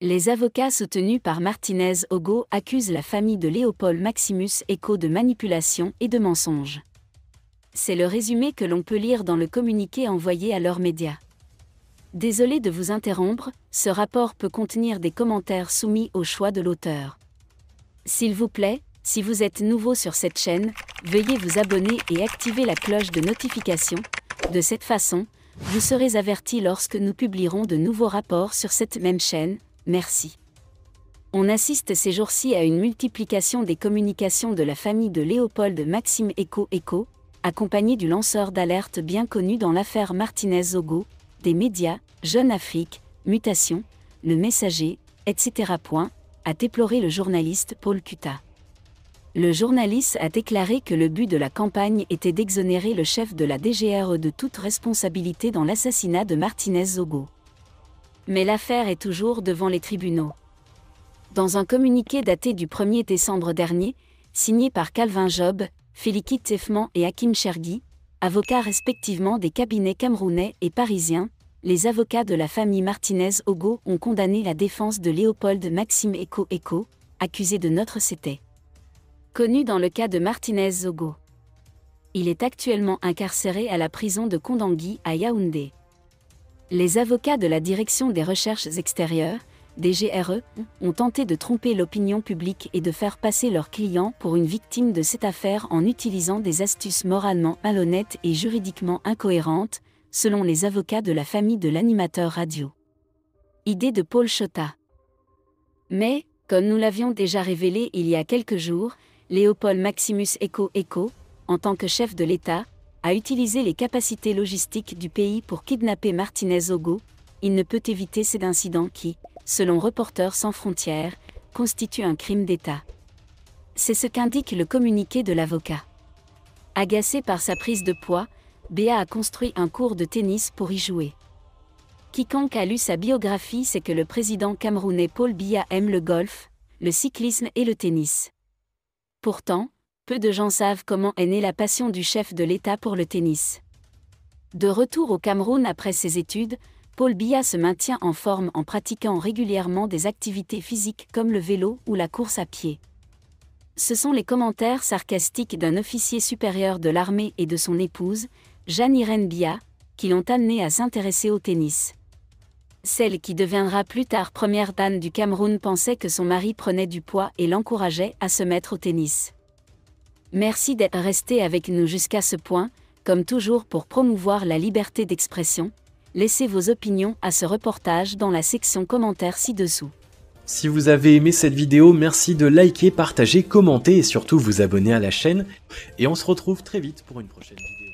Les avocats soutenus par Martinez Ogo accusent la famille de Léopold Maximus Eco de manipulation et de mensonges. C'est le résumé que l'on peut lire dans le communiqué envoyé à leurs médias. Désolé de vous interrompre, ce rapport peut contenir des commentaires soumis au choix de l'auteur. S'il vous plaît, si vous êtes nouveau sur cette chaîne, veuillez vous abonner et activer la cloche de notification. De cette façon, vous serez averti lorsque nous publierons de nouveaux rapports sur cette même chaîne. Merci. On assiste ces jours-ci à une multiplication des communications de la famille de Léopold Maxime Eco, accompagné du lanceur d'alerte bien connu dans l'affaire Martinez Ogo, des médias, Jeune Afrique, Mutation, Le Messager, etc. A déploré le journaliste Paul Kuta. Le journaliste a déclaré que le but de la campagne était d'exonérer le chef de la DGRE de toute responsabilité dans l'assassinat de Martinez Ogo. Mais l'affaire est toujours devant les tribunaux. Dans un communiqué daté du 1er décembre dernier, signé par Calvin Job, Féliki Tefman et Hakim Chergui, avocats respectivement des cabinets camerounais et parisiens, les avocats de la famille Martinez Ogo ont condamné la défense de Léopold Maxime Eco, accusé de notre CT. Connu dans le cas de Martinez Ogo. Il est actuellement incarcéré à la prison de Kondangui à Yaoundé. Les avocats de la Direction des Recherches Extérieures, DGRE, ont tenté de tromper l'opinion publique et de faire passer leurs clients pour une victime de cette affaire en utilisant des astuces moralement malhonnêtes et juridiquement incohérentes, selon les avocats de la famille de l'animateur radio. Idée de Paul Chota. Mais, comme nous l'avions déjà révélé il y a quelques jours, Léopold Maximus Eco, en tant que chef de l'État, a utilisé les capacités logistiques du pays pour kidnapper Martinez Ogo. Il ne peut éviter cet incident qui, selon Reporters sans frontières, constitue un crime d'État. C'est ce qu'indique le communiqué de l'avocat. Agacé par sa prise de poids, Béa a construit un court de tennis pour y jouer. Quiconque a lu sa biographie sait que le président camerounais Paul Biya aime le golf, le cyclisme et le tennis. Pourtant, peu de gens savent comment est née la passion du chef de l'État pour le tennis. De retour au Cameroun après ses études, Paul Biya se maintient en forme en pratiquant régulièrement des activités physiques comme le vélo ou la course à pied. Ce sont les commentaires sarcastiques d'un officier supérieur de l'armée et de son épouse, Jeanne-Irène Biya, qui l'ont amené à s'intéresser au tennis. Celle qui deviendra plus tard première dame du Cameroun pensait que son mari prenait du poids et l'encourageait à se mettre au tennis. Merci d'être resté avec nous jusqu'à ce point, comme toujours pour promouvoir la liberté d'expression. Laissez vos opinions à ce reportage dans la section commentaires ci-dessous. Si vous avez aimé cette vidéo, merci de liker, partager, commenter et surtout vous abonner à la chaîne. Et on se retrouve très vite pour une prochaine vidéo.